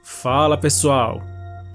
Fala pessoal!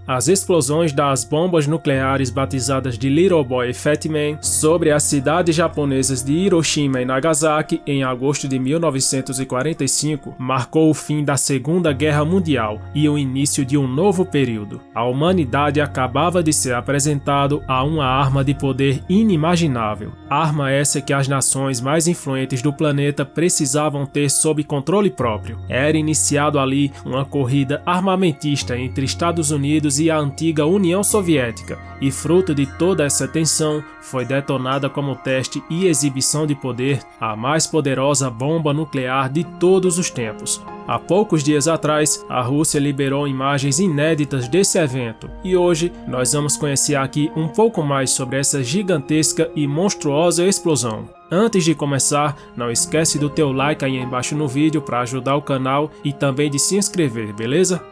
As explosões das bombas nucleares batizadas de Little Boy e Fat Man sobre as cidades japonesas de Hiroshima e Nagasaki em agosto de 1945 marcou o fim da Segunda Guerra Mundial e o início de um novo período. A humanidade acabava de ser apresentado a uma arma de poder inimaginável. Arma essa que as nações mais influentes do planeta precisavam ter sob controle próprio. Era iniciado ali uma corrida armamentista entre Estados Unidos e a antiga União Soviética, e fruto de toda essa tensão, foi detonada como teste e exibição de poder a mais poderosa bomba nuclear de todos os tempos. Há poucos dias atrás, a Rússia liberou imagens inéditas desse evento, e hoje nós vamos conhecer aqui um pouco mais sobre essa gigantesca e monstruosa explosão. Antes de começar, não esquece do teu like aí embaixo no vídeo para ajudar o canal e também de se inscrever, beleza?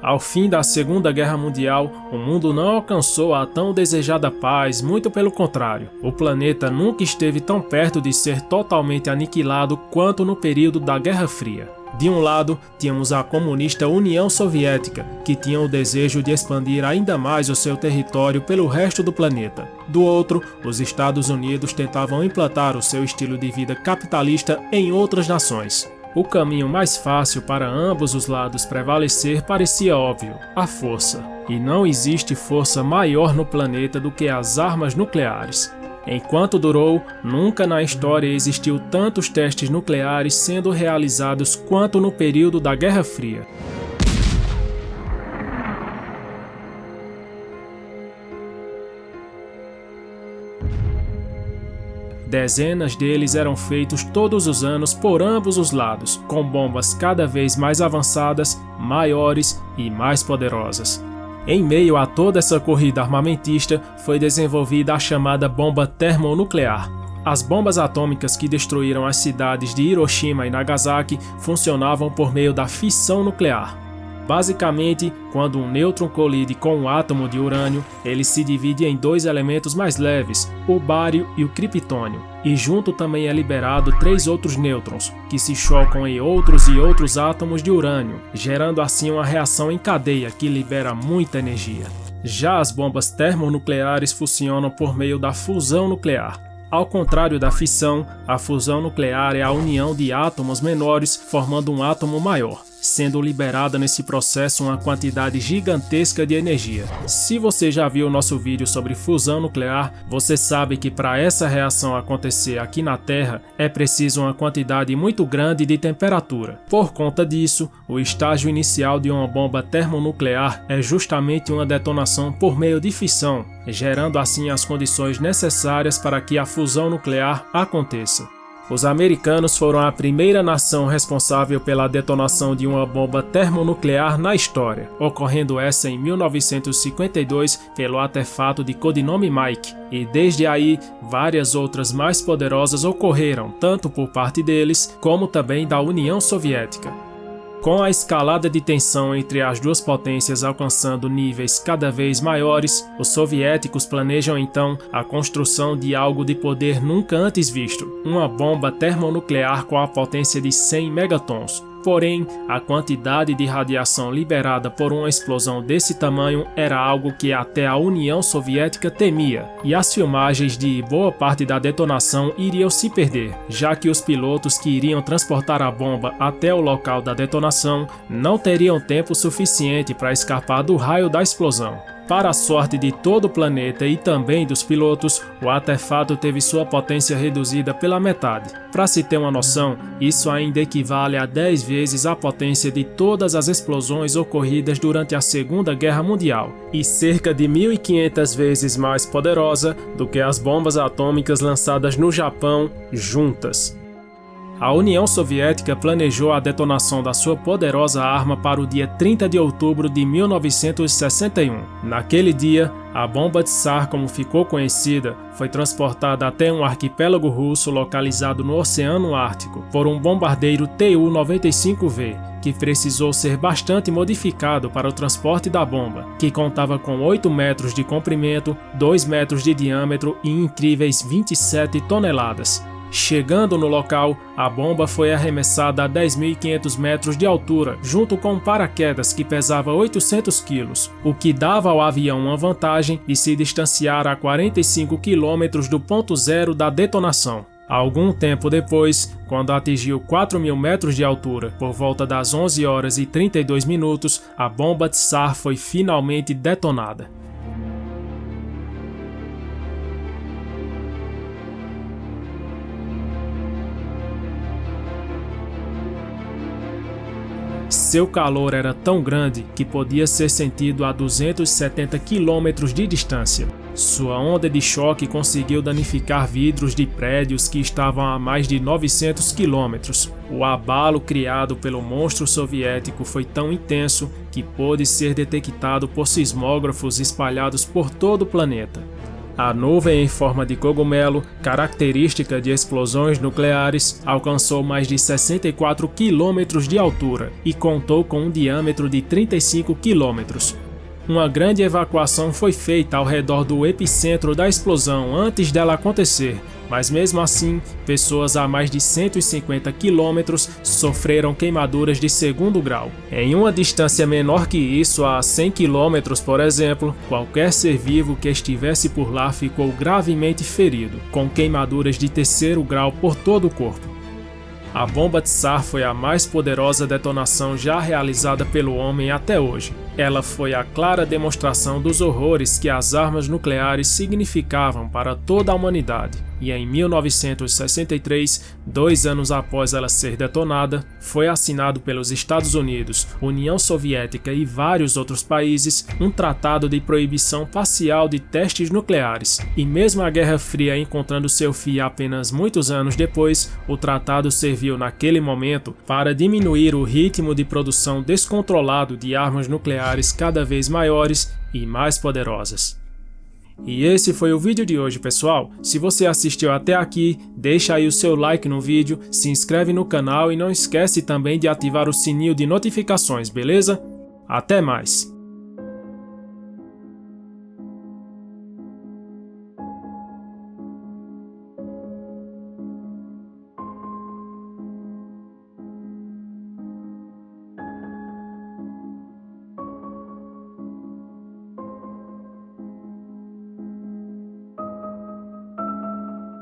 Ao fim da Segunda Guerra Mundial, o mundo não alcançou a tão desejada paz, muito pelo contrário. O planeta nunca esteve tão perto de ser totalmente aniquilado quanto no período da Guerra Fria. De um lado, tínhamos a comunista União Soviética, que tinha o desejo de expandir ainda mais o seu território pelo resto do planeta. Do outro, os Estados Unidos tentavam implantar o seu estilo de vida capitalista em outras nações. O caminho mais fácil para ambos os lados prevalecer parecia óbvio: a força. E não existe força maior no planeta do que as armas nucleares. Enquanto durou, nunca na história existiu tantos testes nucleares sendo realizados quanto no período da Guerra Fria. Dezenas deles eram feitos todos os anos por ambos os lados, com bombas cada vez mais avançadas, maiores e mais poderosas. Em meio a toda essa corrida armamentista, foi desenvolvida a chamada bomba termonuclear. As bombas atômicas que destruíram as cidades de Hiroshima e Nagasaki funcionavam por meio da fissão nuclear. Basicamente, quando um nêutron colide com um átomo de urânio, ele se divide em dois elementos mais leves, o bário e o criptônio, e junto também é liberado 3 outros nêutrons, que se chocam em outros e outros átomos de urânio, gerando assim uma reação em cadeia que libera muita energia. Já as bombas termonucleares funcionam por meio da fusão nuclear. Ao contrário da fissão, a fusão nuclear é a união de átomos menores formando um átomo maior, sendo liberada nesse processo uma quantidade gigantesca de energia. Se você já viu o nosso vídeo sobre fusão nuclear, você sabe que para essa reação acontecer aqui na Terra, é preciso uma quantidade muito grande de temperatura. Por conta disso, o estágio inicial de uma bomba termonuclear é justamente uma detonação por meio de fissão, gerando assim as condições necessárias para que a fusão nuclear aconteça. Os americanos foram a primeira nação responsável pela detonação de uma bomba termonuclear na história, ocorrendo essa em 1952 pelo artefato de codinome Mike, e desde aí várias outras mais poderosas ocorreram, tanto por parte deles como também da União Soviética. Com a escalada de tensão entre as duas potências alcançando níveis cada vez maiores, os soviéticos planejam então a construção de algo de poder nunca antes visto, uma bomba termonuclear com a potência de 100 megatons. Porém, a quantidade de radiação liberada por uma explosão desse tamanho era algo que até a União Soviética temia, e as filmagens de boa parte da detonação iriam se perder, já que os pilotos que iriam transportar a bomba até o local da detonação não teriam tempo suficiente para escapar do raio da explosão. Para a sorte de todo o planeta e também dos pilotos, o artefato teve sua potência reduzida pela metade. Para se ter uma noção, isso ainda equivale a 10 vezes a potência de todas as explosões ocorridas durante a Segunda Guerra Mundial, e cerca de 1.500 vezes mais poderosa do que as bombas atômicas lançadas no Japão juntas. A União Soviética planejou a detonação da sua poderosa arma para o dia 30 de outubro de 1961. Naquele dia, a bomba Tsar, como ficou conhecida, foi transportada até um arquipélago russo localizado no Oceano Ártico por um bombardeiro Tu-95V, que precisou ser bastante modificado para o transporte da bomba, que contava com 8 metros de comprimento, 2 metros de diâmetro e incríveis 27 toneladas. Chegando no local, a bomba foi arremessada a 10.500 metros de altura, junto com um paraquedas que pesava 800 quilos, o que dava ao avião uma vantagem de se distanciar a 45 quilômetros do ponto zero da detonação. Algum tempo depois, quando atingiu 4.000 metros de altura, por volta das 11 horas e 32 minutos, a bomba Tsar foi finalmente detonada. Seu calor era tão grande que podia ser sentido a 270 quilômetros de distância. Sua onda de choque conseguiu danificar vidros de prédios que estavam a mais de 900 quilômetros. O abalo criado pelo monstro soviético foi tão intenso que pôde ser detectado por sismógrafos espalhados por todo o planeta. A nuvem em forma de cogumelo, característica de explosões nucleares, alcançou mais de 64 quilômetros de altura e contou com um diâmetro de 35 quilômetros. Uma grande evacuação foi feita ao redor do epicentro da explosão antes dela acontecer, mas mesmo assim, pessoas a mais de 150 quilômetros sofreram queimaduras de segundo grau. Em uma distância menor que isso, a 100 quilômetros, por exemplo, qualquer ser vivo que estivesse por lá ficou gravemente ferido, com queimaduras de terceiro grau por todo o corpo. A bomba Tsar foi a mais poderosa detonação já realizada pelo homem até hoje. Ela foi a clara demonstração dos horrores que as armas nucleares significavam para toda a humanidade. E em 1963, 2 anos após ela ser detonada, foi assinado pelos Estados Unidos, União Soviética e vários outros países um tratado de proibição parcial de testes nucleares. E mesmo a Guerra Fria encontrando seu fim apenas muitos anos depois, o tratado serviu naquele momento para diminuir o ritmo de produção descontrolado de armas nucleares cada vez maiores e mais poderosas. E esse foi o vídeo de hoje, pessoal. Se você assistiu até aqui, deixa aí o seu like no vídeo, se inscreve no canal e não esquece também de ativar o sininho de notificações, beleza? Até mais!